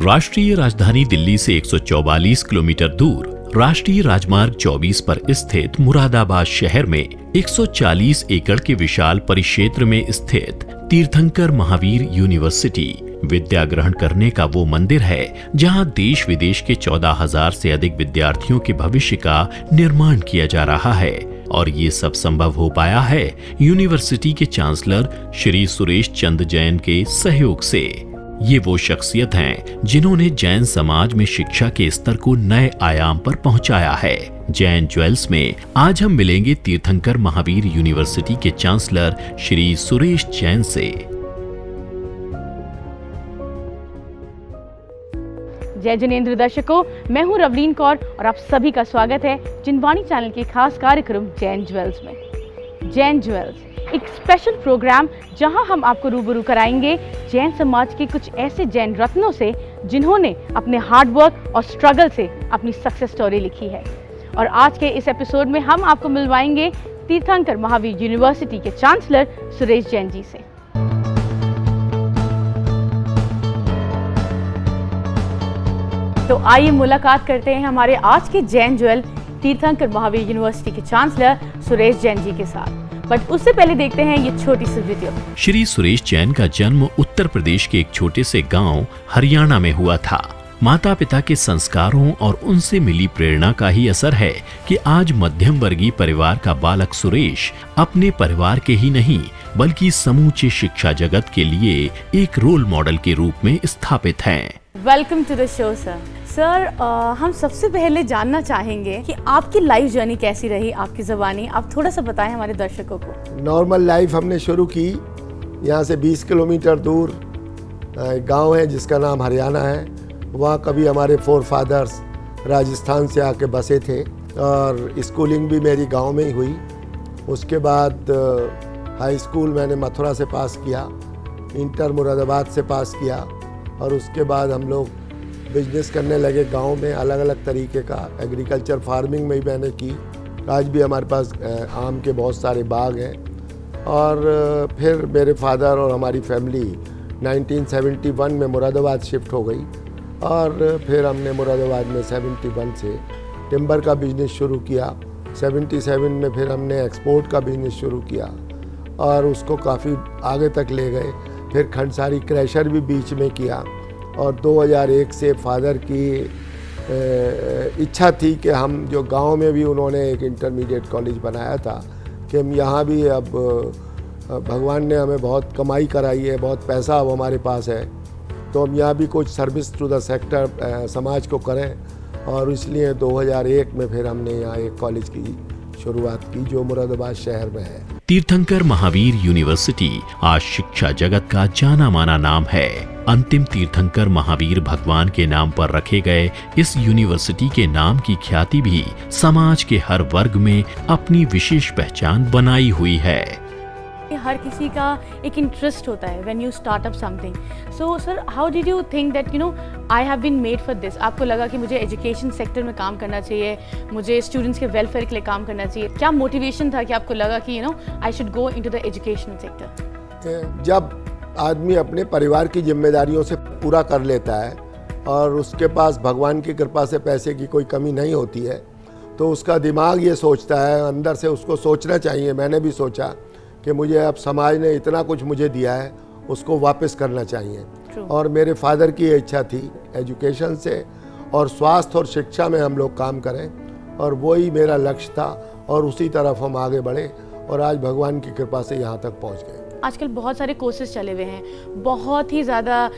राष्ट्रीय राजधानी दिल्ली से 144 किलोमीटर दूर राष्ट्रीय राजमार्ग 24 पर स्थित मुरादाबाद शहर में 140 एकड़ के विशाल परिक्षेत्र में स्थित तीर्थंकर महावीर यूनिवर्सिटी विद्या ग्रहण करने का वो मंदिर है जहां देश विदेश के 14,000 से अधिक विद्यार्थियों के भविष्य का निर्माण किया जा रहा है। और ये सब संभव हो पाया है यूनिवर्सिटी के चांसलर श्री सुरेश चंद जैन के सहयोग से। ये वो शख्सियत हैं जिन्होंने जैन समाज में शिक्षा के स्तर को नए आयाम पर पहुंचाया है। जैन ज्वेल्स में आज हम मिलेंगे तीर्थंकर महावीर यूनिवर्सिटी के चांसलर श्री सुरेश जैन से। जय जिनेंद्र दर्शकों, मैं हूं रवलीन कौर और आप सभी का स्वागत है जिनवाणी चैनल के खास कार्यक्रम जैन ज्वेल्स में। जैन ज्वेल्स एक स्पेशल प्रोग्राम जहां हम आपको रूबरू कराएंगे जैन समाज के कुछ ऐसे जैन रत्नों से जिन्होंने अपने हार्ड वर्क और स्ट्रगल से अपनी सक्सेस स्टोरी लिखी है। और आज के इस एपिसोड में हम आपको मिलवाएंगे तीर्थंकर महावीर यूनिवर्सिटी के चांसलर सुरेश जैन जी से। तो आइए मुलाकात करते हैं हमारे आज के जैन ज्वेल तीर्थंकर महावीर यूनिवर्सिटी के चांसलर सुरेश जैन जी के साथ। बट उससे पहले देखते हैं ये छोटी सी वीडियो। श्री सुरेश जैन का जन्म उत्तर प्रदेश के एक छोटे से गांव हरियाणा में हुआ था। माता पिता के संस्कारों और उनसे मिली प्रेरणा का ही असर है कि आज मध्यम वर्गीय परिवार का बालक सुरेश अपने परिवार के ही नहीं बल्कि समूचे शिक्षा जगत के लिए एक रोल मॉडल के रूप में स्थापित हैं। Welcome to the show sir. Sir, हम सबसे पहले जानना चाहेंगे कि आपकी लाइफ जर्नी कैसी रही, आपकी ज़बानी आप थोड़ा सा बताएं हमारे दर्शकों को। नॉर्मल लाइफ हमने शुरू की, यहाँ से 20 किलोमीटर दूर एक गांव है जिसका नाम हरियाणा है। वहाँ कभी हमारे फोर फादर्स राजस्थान से आके बसे थे और स्कूलिंग भी मेरी गांव में ही हुई। उसके बाद हाई स्कूल मैंने मथुरा से पास किया, इंटर मुरादाबाद से पास किया और उसके बाद हम लोग बिजनेस करने लगे गांव में। अलग अलग तरीके का एग्रीकल्चर फार्मिंग में ही मैंने की। आज भी हमारे पास आम के बहुत सारे बाग हैं। और फिर मेरे फादर और हमारी फैमिली 1971 में मुरादाबाद शिफ्ट हो गई और फिर हमने मुरादाबाद में 71 से टिम्बर का बिज़नेस शुरू किया। 77 में फिर हमने एक्सपोर्ट का बिज़नेस शुरू किया और उसको काफ़ी आगे तक ले गए। फिर खंडसारी क्रैशर भी बीच में किया और 2001 से फादर की इच्छा थी कि हम जो गांव में भी उन्होंने एक इंटरमीडिएट कॉलेज बनाया था कि हम यहाँ भी अब भगवान ने हमें बहुत कमाई कराई है, बहुत पैसा अब हमारे पास है, तो हम यहाँ भी कुछ सर्विस टू द सेक्टर समाज को करें। और इसलिए 2001 में फिर हमने यहाँ एक कॉलेज की शुरुआत की जो मुरादाबाद शहर में है। तीर्थंकर महावीर यूनिवर्सिटी आज शिक्षा जगत का जाना माना नाम है। अंतिम तीर्थंकर महावीर भगवान के नाम पर रखे गए इस यूनिवर्सिटी के नाम की ख्याति भी समाज के हर वर्ग में अपनी विशेष पहचान बनाई हुई है। हर किसी का एक इंटरेस्ट होता है when you start up something. So sir, how did you think that I have been made for this? आपको लगा कि मुझे एजुकेशन सेक्टर में काम करना चाहिए, मुझे स्टूडेंट्स के वेलफेयर के लिए काम करना चाहिए? क्या मोटिवेशन था कि आपको लगा कि I should go into the educational sector? जब आदमी अपने परिवार की जिम्मेदारियों से पूरा कर लेता है और उसके पास भगवान की कृपा से पैसे की कोई कमी नहीं होती है तो उसका दिमाग ये सोचता है, अंदर से उसको सोचना चाहिए। मैंने भी सोचा कि मुझे अब समाज ने इतना कुछ मुझे दिया है उसको वापस करना चाहिए। और मेरे फादर की इच्छा थी एजुकेशन से और स्वास्थ्य और शिक्षा में हम लोग काम करें और वही मेरा लक्ष्य था और उसी तरफ हम आगे बढ़े और आज भगवान की कृपा से यहाँ तक पहुँच गए। आजकल बहुत सारे कोर्सेज चले हुए हैं, बहुत ही ज़्यादा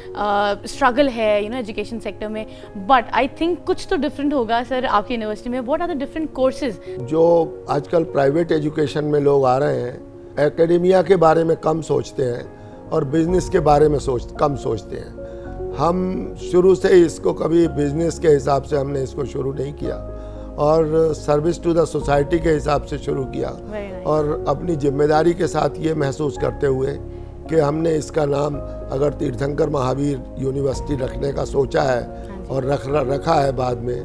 स्ट्रगल है एजुकेशन सेक्टर में, बट आई थिंक कुछ तो डिफरेंट होगा सर आपकी यूनिवर्सिटी में। What are the different courses? जो आजकल प्राइवेट एजुकेशन में लोग आ रहे हैं, एकेडेमिया के बारे में कम सोचते हैं और बिजनेस के बारे में कम सोचते हैं। हम शुरू से इसको कभी बिजनेस के हिसाब से हमने इसको शुरू नहीं किया और सर्विस टू द सोसाइटी के हिसाब से शुरू किया और अपनी जिम्मेदारी के साथ ये महसूस करते हुए कि हमने इसका नाम अगर तीर्थंकर महावीर यूनिवर्सिटी रखने का सोचा है और रखा है बाद में,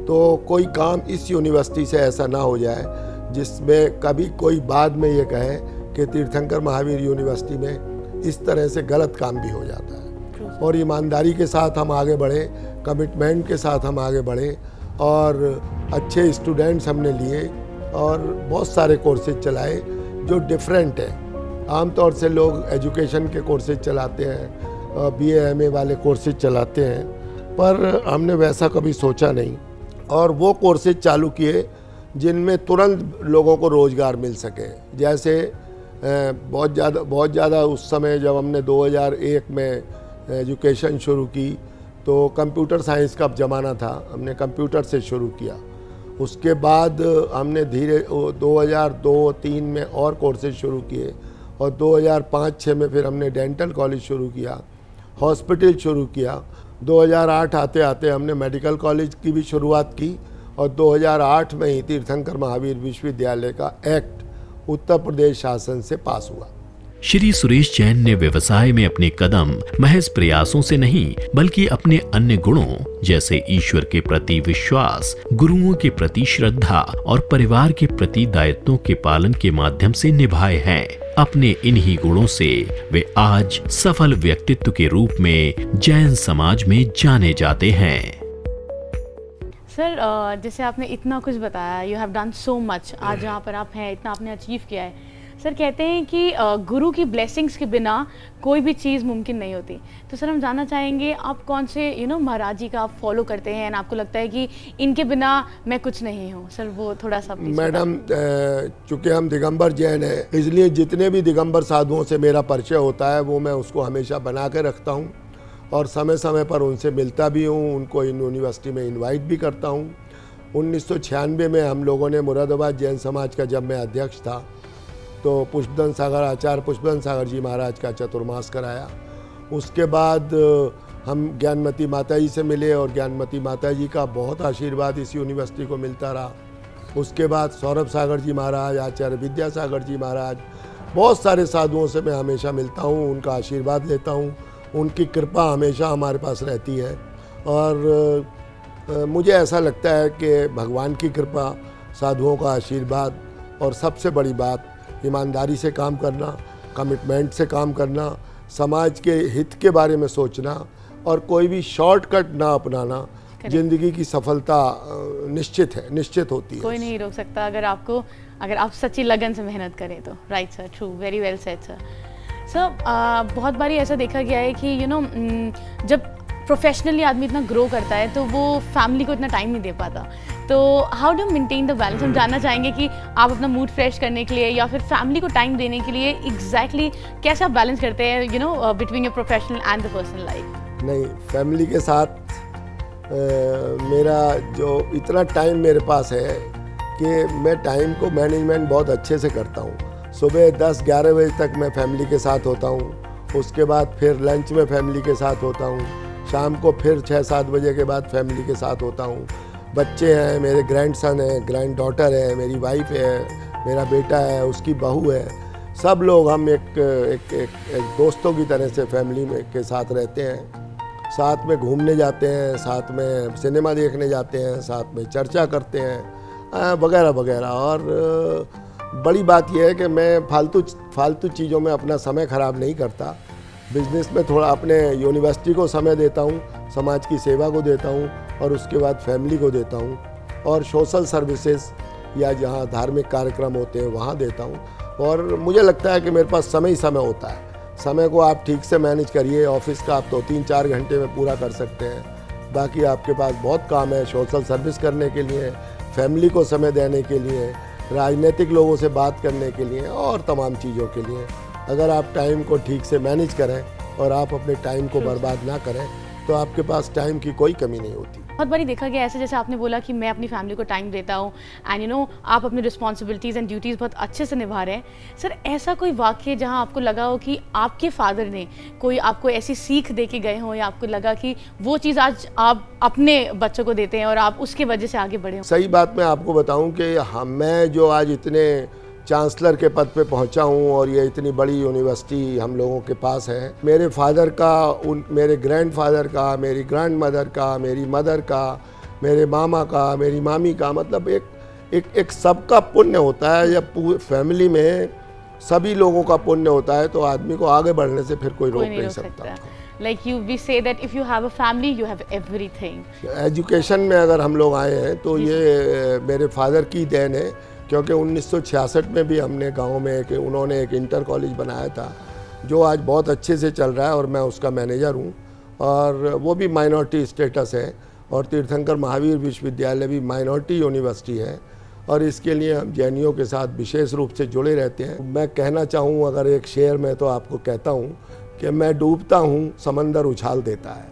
तो कोई काम इस यूनिवर्सिटी से ऐसा ना हो जाए जिसमें कभी कोई बाद में ये कहे कि तीर्थंकर महावीर यूनिवर्सिटी में इस तरह से गलत काम भी हो जाता है। और ईमानदारी के साथ हम आगे बढ़े, कमिटमेंट के साथ हम आगे बढ़े और अच्छे स्टूडेंट्स हमने लिए और बहुत सारे कोर्सेज चलाए जो डिफरेंट हैं। आमतौर से लोग एजुकेशन के कोर्सेज चलाते हैं, BA MA वाले कोर्सेज चलाते हैं, पर हमने वैसा कभी सोचा नहीं और वो कोर्सेज चालू किए जिनमें तुरंत लोगों को रोज़गार मिल सके। जैसे बहुत ज़्यादा उस समय जब हमने 2001 में एजुकेशन शुरू की तो कंप्यूटर साइंस का ज़माना था, हमने कंप्यूटर से शुरू किया। उसके बाद हमने धीरे 2002-03 में और कोर्सेज शुरू किए और 2005-06 में फिर हमने डेंटल कॉलेज शुरू किया, हॉस्पिटल शुरू किया। 2008 आते आते हमने मेडिकल कॉलेज की भी शुरुआत की और 2008 में ही तीर्थंकर महावीर विश्वविद्यालय का एक्ट उत्तर प्रदेश शासन से पास हुआ। श्री सुरेश जैन ने व्यवसाय में अपने कदम महज प्रयासों से नहीं बल्कि अपने अन्य गुणों जैसे ईश्वर के प्रति विश्वास, गुरुओं के प्रति श्रद्धा और परिवार के प्रति दायित्वों के पालन के माध्यम से निभाए हैं। अपने इन्हीं गुणों से वे आज सफल व्यक्तित्व के रूप में जैन समाज में जाने जाते हैं। सर, जैसे आपने इतना कुछ बताया, you have done so much, आज जहाँ पर आप हैं इतना आपने अचीव किया है। सर कहते हैं कि गुरु की ब्लेसिंग्स के बिना कोई भी चीज़ मुमकिन नहीं होती। तो सर हम जानना चाहेंगे आप कौन से महाराज जी का आप फॉलो करते हैं और आपको लगता है कि इनके बिना मैं कुछ नहीं हूँ। सर वो थोड़ा सा मैडम, चूँकि हम दिगंबर जैन हैं इसलिए जितने भी दिगंबर साधुओं से मेरा परिचय होता है वो मैं उसको हमेशा बना के रखता हूँ और समय समय पर उनसे मिलता भी हूँ, उनको यूनिवर्सिटी में इन्वाइट भी करता हूँ। 1996 में हम लोगों ने मुरादाबाद जैन समाज का, जब मैं अध्यक्ष था, तो पुष्पदन सागर, आचार्य पुष्पदन सागर जी महाराज का चतुर्मास कराया। उसके बाद हम ज्ञानमती माता जी से मिले और ज्ञानमती माता जी का बहुत आशीर्वाद इस यूनिवर्सिटी को मिलता रहा। उसके बाद सौरभ सागर जी महाराज, आचार्य विद्यासागर जी महाराज, बहुत सारे साधुओं से मैं हमेशा मिलता हूँ, उनका आशीर्वाद लेता हूँ, उनकी कृपा हमेशा हमारे पास रहती है। और मुझे ऐसा लगता है कि भगवान की कृपा, साधुओं का आशीर्वाद और सबसे बड़ी बात ईमानदारी से काम करना, कमिटमेंट से काम करना, समाज के हित के बारे में सोचना और कोई भी शॉर्टकट ना अपनाना, जिंदगी की सफलता निश्चित होती है। कोई नहीं रोक सकता अगर आप सच्ची लगन से मेहनत करें तो। Right sir, true, very well said sir. Sir बहुत बारी ऐसा देखा गया है कि जब प्रोफेशनली आदमी इतना ग्रो करता है तो वो फैमिली को इतना टाइम नहीं दे पाता। तो how do maintain the balance? हम जानना चाहेंगे कि आप अपना मूड फ्रेश करने के लिए या फिर फैमिली को टाइम देने के लिए एग्जैक्टली कैसे आप बैलेंस करते हैं between your professional and the personal life? नहीं, फैमिली के साथ मेरा जो इतना टाइम मेरे पास है कि मैं टाइम को मैनेजमेंट बहुत अच्छे से करता हूँ। सुबह 10-11 बजे तक मैं फैमिली के साथ होता हूँ, उसके बाद फिर लंच में फैमिली के साथ होता हूँ, शाम को फिर 6-7 बजे के बाद फैमिली के साथ होता हूँ। बच्चे हैं, मेरे ग्रैंडसन है, ग्रैंड डॉटर है, मेरी वाइफ है, मेरा बेटा है, उसकी बहू है, सब लोग हम एक दोस्तों की तरह से फैमिली में के साथ रहते हैं। साथ में घूमने जाते हैं, साथ में सिनेमा देखने जाते हैं, साथ में चर्चा करते हैं वगैरह वगैरह। और बड़ी बात यह है कि मैं फालतू चीज़ों में अपना समय ख़राब नहीं करता। बिजनेस में थोड़ा अपने यूनिवर्सिटी को समय देता हूँ, समाज की सेवा को देता हूँ और उसके बाद फैमिली को देता हूँ और सोशल सर्विसेज या जहाँ धार्मिक कार्यक्रम होते हैं वहाँ देता हूँ। और मुझे लगता है कि मेरे पास समय ही समय होता है। समय को आप ठीक से मैनेज करिए, ऑफिस का आप तो 3-4 घंटे में पूरा कर सकते हैं। बाकी आपके पास बहुत काम है सोशल सर्विस करने के लिए, फैमिली को समय देने के लिए, राजनीतिक लोगों से बात करने के लिए और तमाम चीज़ों के लिए। अगर आप टाइम को ठीक से मैनेज करें और आप अपने टाइम को बर्बाद ना करें तो आपके पास टाइम की कोई कमी नहीं होती। बहुत बारी देखा गया ऐसे, जैसे आपने बोला कि मैं अपनी फैमिली को टाइम देता हूँ एंड आप अपनी रिस्पॉन्सिबिलिटीज़ एंड ड्यूटीज़ बहुत अच्छे से निभा रहे हैं। सर ऐसा कोई वाक्य जहाँ आपको लगा हो कि आपके फादर ने कोई आपको ऐसी सीख दे के गए हों या आपको लगा कि वो चीज़ आज आप अपने बच्चों को देते हैं और आप उसकी वजह से आगे बढ़े हों? सही बात मैं आपको बताऊँ कि मैं जो आज इतने चांसलर के पद पे पहुंचा हूं और ये इतनी बड़ी यूनिवर्सिटी हम लोगों के पास है, मेरे फादर का, मेरे ग्रैंडफादर का, मेरी ग्रैंड मदर का, मेरी मदर का, मेरे मामा का, मेरी मामी का, मतलब एक सबका पुण्य होता है। जब पूरी फैमिली में सभी लोगों का पुण्य होता है तो आदमी को आगे बढ़ने से फिर कोई रोक नहीं सकता। Like we say that if you have a family, you have everything. Education में अगर हम लोग आए हैं तो ये मेरे फादर की देन है, क्योंकि 1966 में भी हमने गांव में उन्होंने एक इंटर कॉलेज बनाया था जो आज बहुत अच्छे से चल रहा है और मैं उसका मैनेजर हूँ, और वो भी माइनॉरिटी स्टेटस है, और तीर्थंकर महावीर विश्वविद्यालय भी माइनॉरिटी यूनिवर्सिटी है, और इसके लिए हम जैनियों के साथ विशेष रूप से जुड़े रहते हैं। मैं कहना चाहूँ अगर एक शेर में तो आपको कहता हूँ कि मैं डूबता हूँ समंदर उछाल देता है।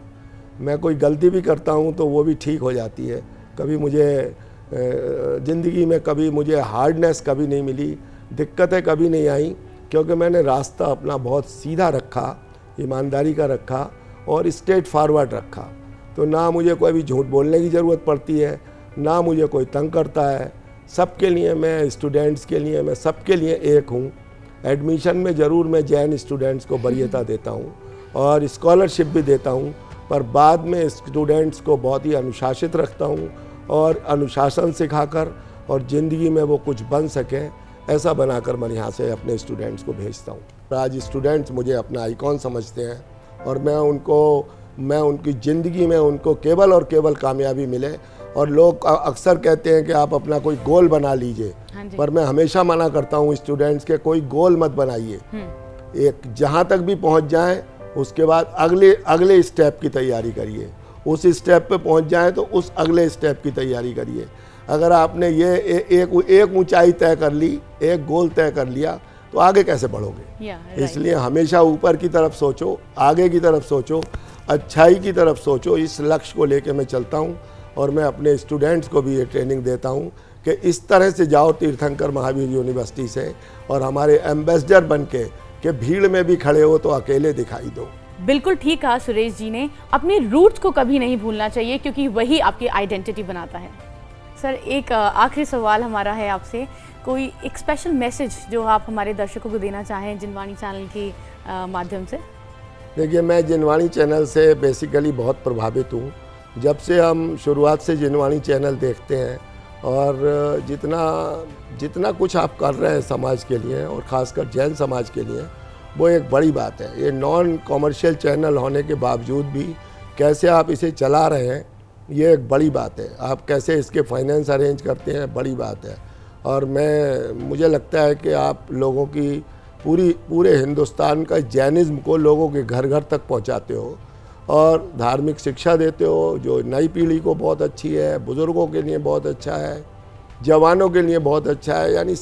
मैं कोई गलती भी करता हूँ तो वो भी ठीक हो जाती है। कभी मुझे ज़िंदगी में कभी मुझे हार्डनेस कभी नहीं मिली, दिक्कतें कभी नहीं आई, क्योंकि मैंने रास्ता अपना बहुत सीधा रखा, ईमानदारी का रखा और स्ट्रेट फॉरवर्ड रखा। तो ना मुझे कोई भी झूठ बोलने की ज़रूरत पड़ती है, ना मुझे कोई तंग करता है। सबके लिए मैं, स्टूडेंट्स के लिए मैं सबके लिए एक हूँ। एडमिशन में ज़रूर मैं जैन स्टूडेंट्स को वरीयता देता हूँ और स्कॉलरशिप भी देता हूँ, पर बाद में स्टूडेंट्स को बहुत ही अनुशासित रखता हूँ और अनुशासन सिखाकर और ज़िंदगी में वो कुछ बन सकें ऐसा बनाकर मैं यहाँ से अपने स्टूडेंट्स को भेजता हूँ। आज स्टूडेंट्स मुझे अपना आइकॉन समझते हैं और मैं उनकी ज़िंदगी में उनको केवल और केवल कामयाबी मिले। और लोग अक्सर कहते हैं कि आप अपना कोई गोल बना लीजिए, पर मैं हमेशा मना करता हूँ स्टूडेंट्स के कोई गोल मत बनाइए। एक जहाँ तक भी पहुँच जाएं उसके बाद अगले स्टेप की तैयारी करिए। उस स्टेप पे पहुँच जाएं तो उस अगले स्टेप की तैयारी करिए। अगर आपने ये एक ऊंचाई तय कर ली, एक गोल तय कर लिया, तो आगे कैसे बढ़ोगे? इसलिए हमेशा ऊपर की तरफ सोचो, आगे की तरफ सोचो, अच्छाई की तरफ सोचो। इस लक्ष्य को लेकर मैं चलता हूँ और मैं अपने स्टूडेंट्स को भी ये ट्रेनिंग देता हूँ कि इस तरह से जाओ तीर्थंकर महावीर यूनिवर्सिटी से और हमारे एम्बेसडर बन के भीड़ में भी खड़े हो तो अकेले दिखाई दो। बिल्कुल ठीक कहा सुरेश जी ने, अपने रूट्स को कभी नहीं भूलना चाहिए क्योंकि वही आपकी आइडेंटिटी बनाता है। सर, एक आखिरी सवाल हमारा है आपसे, कोई एक स्पेशल मैसेज जो आप हमारे दर्शकों को देना चाहें जिनवाणी चैनल के माध्यम से? देखिए, मैं जिनवाणी चैनल से बेसिकली बहुत प्रभावित हूँ। जब से हम शुरुआत से जिनवाणी चैनल देखते हैं और जितना कुछ आप कर रहे हैं समाज के लिए और ख़ासकर जैन समाज के लिए, वो एक बड़ी बात है। ये नॉन कॉमर्शियल चैनल होने के बावजूद भी कैसे आप इसे चला रहे हैं, ये एक बड़ी बात है। आप कैसे इसके फाइनेंस अरेंज करते हैं, बड़ी बात है। और मुझे लगता है कि आप लोगों की पूरे हिंदुस्तान का जैनिज़्म को लोगों के घर घर तक पहुंचाते हो और धार्मिक शिक्षा देते हो, जो नई पीढ़ी को बहुत अच्छी है, बुज़ुर्गों के लिए बहुत अच्छा है, जवानों के लिए बहुत अच्छा है। यानी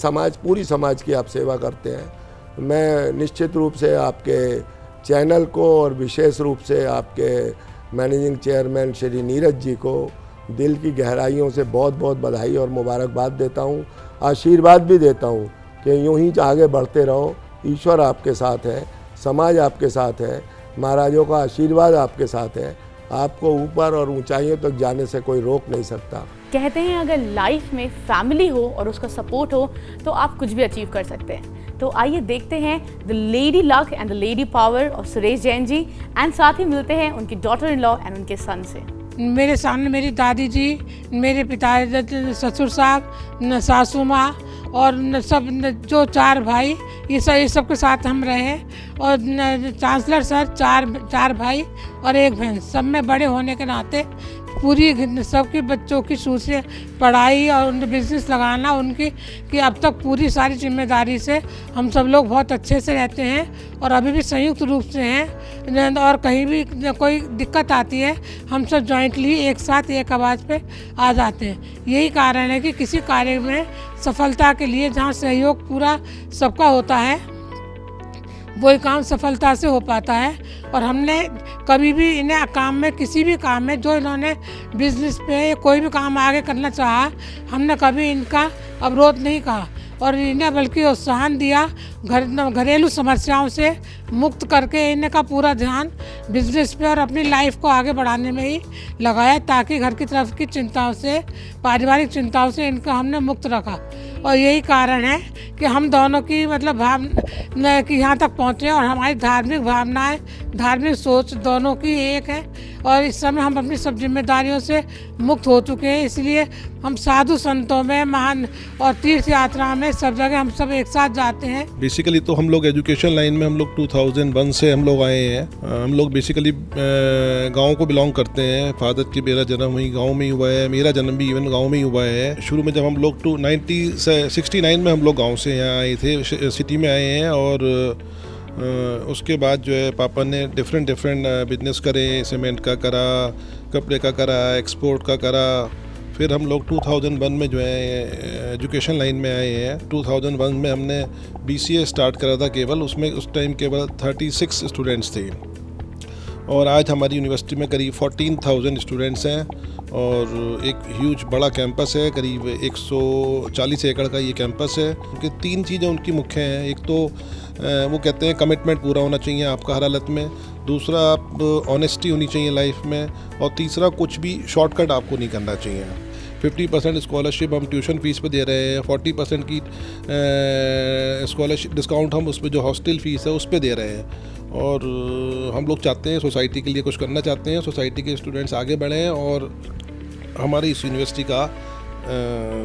पूरी समाज की आप सेवा करते हैं। मैं निश्चित रूप से आपके चैनल को और विशेष रूप से आपके मैनेजिंग चेयरमैन श्री नीरज जी को दिल की गहराइयों से बहुत बहुत बधाई और मुबारकबाद देता हूँ। आशीर्वाद भी देता हूँ कि यूँ ही आगे बढ़ते रहो। ईश्वर आपके साथ है, समाज आपके साथ है, महाराजों का आशीर्वाद आपके साथ है। आपको ऊपर और ऊंचाइयों तक जाने से कोई रोक नहीं सकता। कहते हैं अगर लाइफ में फैमिली हो और उसका सपोर्ट हो तो आप कुछ भी अचीव कर सकते हैं। तो आइए देखते हैं the lady luck and the lady power और सुरेश जैन जी, एंड साथ ही मिलते हैं उनकी डॉटर इन लॉ एंड उनके सन से। मेरे सामने मेरी दादी जी, मेरे पिता ससुर साहब, सासू माँ और सब जो 4 भाई, ये सब के साथ हम रहे। और चांसलर सर, 4 भाई और 1 बहन। सब में बड़े होने के नाते पूरी सबके बच्चों की शुरू से पढ़ाई और उनके बिजनेस लगाना उनकी कि अब तक पूरी सारी जिम्मेदारी से हम सब लोग बहुत अच्छे से रहते हैं और अभी भी संयुक्त रूप से हैं। और कहीं भी कोई दिक्कत आती है हम सब जॉइंटली एक साथ एक आवाज़ पे आ जाते हैं। यही कारण है कि किसी कार्य में सफलता के लिए जहाँ सहयोग पूरा सबका होता है वही काम सफलता से हो पाता है। और हमने कभी भी इन्हें काम में, किसी भी काम में जो इन्होंने बिजनेस पे कोई भी काम आगे करना चाहा, हमने कभी इनका अवरोध नहीं कहा और इन्हें बल्कि उत्साहन दिया। घरेलू समस्याओं से मुक्त करके इन्हें का पूरा ध्यान बिजनेस पे और अपनी लाइफ को आगे बढ़ाने में ही लगाया, ताकि घर की तरफ की चिंताओं से, पारिवारिक चिंताओं से इनका हमने मुक्त रखा। और यही कारण है कि हम दोनों की मतलब भावना कि यहाँ तक पहुँचे और हमारी धार्मिक भावनाएं, धार्मिक सोच दोनों की एक है और इस समय हम अपनी सब जिम्मेदारियों से मुक्त हो चुके हैं। इसलिए हम साधु संतों में, महान और तीर्थ यात्रा में सब जगह हम सब एक साथ जाते हैं। बेसिकली तो हम लोग एजुकेशन लाइन में हम लोग 2001 से हम लोग आए हैं। हम लोग बेसिकली गांव को बिलोंग करते हैं। फादर की मेरा जन्म वही गांव में ही हुआ है, मेरा जन्म भी इवन गांव में ही हुआ है। शुरू में जब हम लोग 1969 में हम लोग गांव से यहाँ आए थे, सिटी में आए हैं और उसके बाद जो है पापा ने डिफरेंट बिजनेस करे, सीमेंट का करा, कपड़े का करा, एक्सपोर्ट का करा। फिर हम लोग 2001 में जो है एजुकेशन लाइन में आए हैं। 2001 में हमने BCA स्टार्ट करा था केवल, उसमें उस टाइम केवल 36 स्टूडेंट्स थे और आज हमारी यूनिवर्सिटी में करीब 14,000 स्टूडेंट्स हैं और एक ह्यूज बड़ा कैंपस है, करीब 140 एकड़ का ये कैंपस है। क्योंकि 3 चीज़ें उनकी मुख्य हैं। एक तो वो कहते हैं कमिटमेंट पूरा होना चाहिए आपका हर हालत में, दूसरा आप ऑनेस्टी होनी चाहिए लाइफ में और तीसरा कुछ भी शॉर्टकट आपको नहीं करना चाहिए। 50% स्कॉलरशिप हम ट्यूशन फीस पे दे रहे हैं, 40% की स्कॉलरशिप डिस्काउंट हम उस पर जो हॉस्टल फीस है उस पर दे रहे हैं। और हम लोग चाहते हैं, सोसाइटी के लिए कुछ करना चाहते हैं, सोसाइटी के स्टूडेंट्स आगे बढ़ें और हमारी इस यूनिवर्सिटी का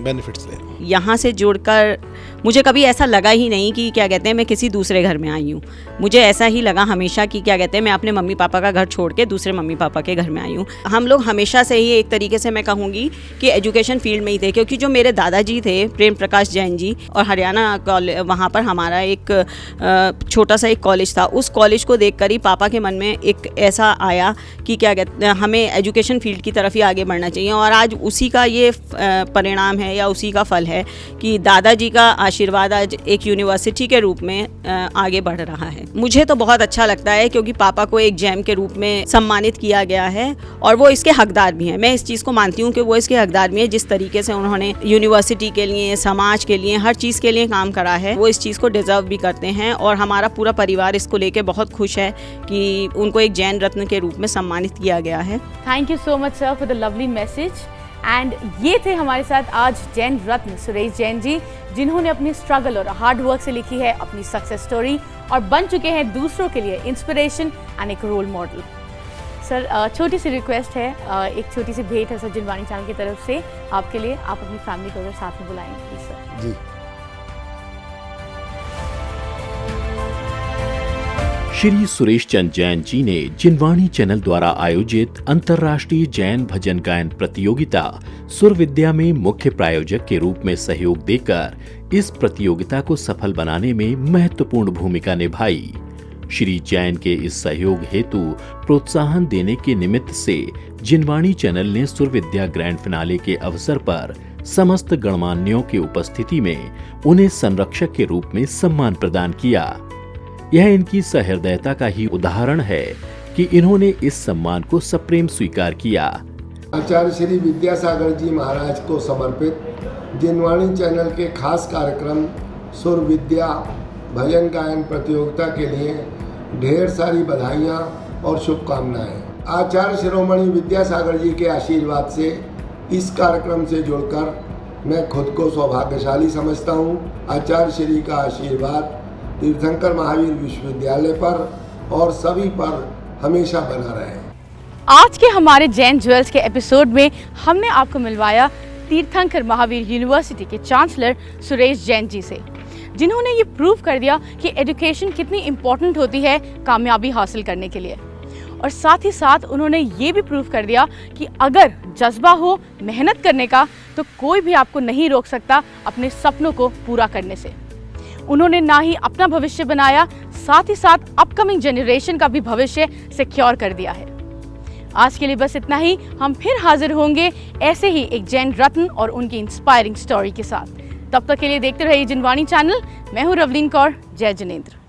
बेनिफिट्स लें। यहाँ से जुड़कर मुझे कभी ऐसा लगा ही नहीं कि क्या कहते हैं मैं किसी दूसरे घर में आई हूँ। मुझे ऐसा ही लगा हमेशा कि क्या कहते हैं मैं अपने मम्मी पापा का घर छोड़ के दूसरे मम्मी पापा के घर में आई हूँ। हम लोग हमेशा से ही एक तरीके से मैं कहूँगी कि एजुकेशन फील्ड में ही थे, क्योंकि जो मेरे दादाजी थे प्रेम प्रकाश जैन जी, और हरियाणा कॉलेज, वहाँ पर हमारा एक छोटा सा एक कॉलेज था। उस कॉलेज को देख कर ही पापा के मन में एक ऐसा आया कि क्या कहते हैं हमें एजुकेशन फील्ड की तरफ ही आगे बढ़ना चाहिए। और आज उसी का ये परिणाम है या उसी का फल है कि दादाजी का आशीर्वाद आज एक यूनिवर्सिटी के रूप में आगे बढ़ रहा है। मुझे तो बहुत अच्छा लगता है क्योंकि पापा को एक जेम के रूप में सम्मानित किया गया है और वो इसके हकदार भी हैं। मैं इस चीज़ को मानती हूँ कि वो इसके हकदार भी हैं। जिस तरीके से उन्होंने यूनिवर्सिटी के लिए, समाज के लिए, हर चीज़ के लिए काम करा है, वो इस चीज़ को डिजर्व भी करते हैं और हमारा पूरा परिवार इसको लेके बहुत खुश है कि उनको एक जैन रत्न के रूप में सम्मानित किया गया है। Thank you so much sir for the lovely message. And ये थे हमारे साथ आज जैन रत्न सुरेश जैन जी, जिन्होंने अपनी स्ट्रगल और हार्ड वर्क से लिखी है अपनी सक्सेस स्टोरी और बन चुके हैं दूसरों के लिए इंस्पिरेशन एंड एक रोल मॉडल। सर छोटी सी रिक्वेस्ट है, एक छोटी सी भेंट है सर जिनवाणी चैनल की तरफ से आपके लिए। आप अपनी फैमिली को अगर साथ में बुलाएंगे प्लीज सर। जी। श्री सुरेश चंद जैन जी ने जिनवाणी चैनल द्वारा आयोजित अंतर्राष्ट्रीय जैन भजन गायन प्रतियोगिता सुर विद्या में मुख्य प्रायोजक के रूप में सहयोग देकर इस प्रतियोगिता को सफल बनाने में महत्वपूर्ण भूमिका निभाई। श्री जैन के इस सहयोग हेतु प्रोत्साहन देने के निमित्त से जिनवाणी चैनल ने सुर विद्या ग्रैंड फिनाले के अवसर पर समस्त गणमान्यों की उपस्थिति में उन्हें संरक्षक के रूप में सम्मान प्रदान किया। यह इनकी सहृदयता का ही उदाहरण है कि इन्होंने इस सम्मान को सप्रेम स्वीकार किया। आचार्य श्री विद्यासागर जी महाराज को समर्पित जिनवाणी चैनल के खास कार्यक्रम सुर विद्या भजन गायन प्रतियोगिता के लिए ढेर सारी बधाइयाँ और शुभकामनाएं। आचार्य शिरोमणि विद्यासागर जी के आशीर्वाद से इस कार्यक्रम से जुड़कर मैं खुद को सौभाग्यशाली समझता हूँ। आचार्य श्री का आशीर्वाद तीर्थंकर महावीर विश्वविद्यालय पर और सभी पर हमेशा बना रहे। आज के हमारे जैन ज्वेल्स के एपिसोड में हमने आपको मिलवाया तीर्थंकर महावीर यूनिवर्सिटी के चांसलर सुरेश जैन जी से, जिन्होंने ये प्रूव कर दिया कि एजुकेशन कितनी इम्पोर्टेंट होती है कामयाबी हासिल करने के लिए। और साथ ही साथ उन्होंने ये भी प्रूव कर दिया कि अगर जज्बा हो मेहनत करने का तो कोई भी आपको नहीं रोक सकता अपने सपनों को पूरा करने से। उन्होंने ना ही अपना भविष्य बनाया, साथ ही साथ अपकमिंग जनरेशन का भी भविष्य सिक्योर कर दिया है। आज के लिए बस इतना ही। हम फिर हाजिर होंगे ऐसे ही एक जैन रत्न और उनकी इंस्पायरिंग स्टोरी के साथ। तब तक के लिए देखते रहिए जिनवाणी चैनल। मैं हूं रवलीन कौर। जय जिनेंद्र।